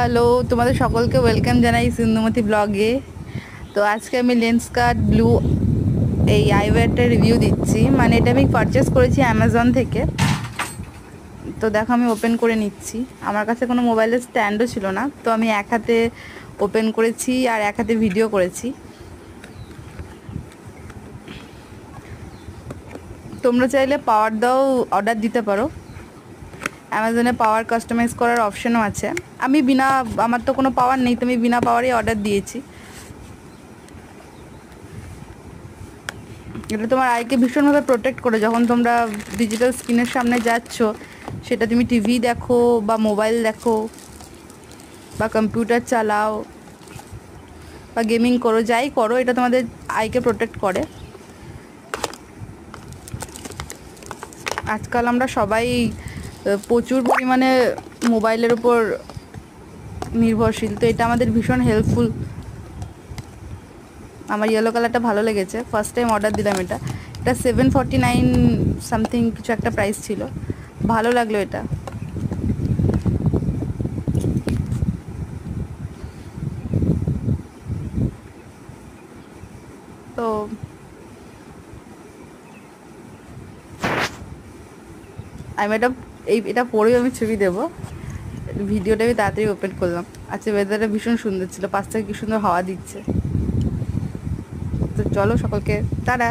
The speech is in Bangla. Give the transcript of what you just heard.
হ্যালো, তোমাদের সকলকে ওয়েলকাম জানাই সিন্ধুমতি ব্লগে। তো আজকে আমি লেন্সকার্ট ব্লু এই আইওয়্যারটার রিভিউ দিচ্ছি। মানে এটা আমি পারচেস করেছি অ্যামাজন থেকে। তো দেখো আমি ওপেন করে নিচ্ছি। আমার কাছে কোনো মোবাইলের স্ট্যান্ডও ছিল না, তো আমি এক হাতে ওপেন করেছি আর এক হাতে ভিডিও করেছি। তোমরা চাইলে পাওয়ার দাও অর্ডার দিতে পারো। অ্যামাজনে পাওয়ার কাস্টমাইজ করার অপশানও আছে। আমি আমার তো কোনো পাওয়ার নেই, তো আমি বিনা পাওয়ারই অর্ডার দিয়েছি। এটা তোমার আইকে ভীষণভাবে প্রোটেক্ট করে। যখন তোমরা ডিজিটাল স্ক্রিনের সামনে যাচ্ছ, সেটা তুমি টিভি দেখো বা মোবাইল দেখো বা কম্পিউটার চালাও বা গেমিং করো, যাই করো, এটা তোমাদের আইকে প্রোটেক্ট করে। আজকাল আমরা সবাই প্রচুর পরিমাণে মোবাইলের উপর নির্ভরশীল, তো এটা আমাদের ভীষণ হেল্পফুল। আমার ইয়েলো কালারটা ভালো লেগেছে, ফার্স্ট টাইম অর্ডার দিলাম এটা। এটা 749 সামথিং কিছু একটা প্রাইস ছিল, ভালো লাগলো এটা। তো আমি এটা পরেও আমি ছবি দেবো। ভিডিওটা আমি তাড়াতাড়ি ওপেন করলাম। আচ্ছা, ওয়েদারটা ভীষণ সুন্দর ছিল, পাশ থেকে কি সুন্দর হাওয়া দিচ্ছে। তো চলো সকলকে টাটা।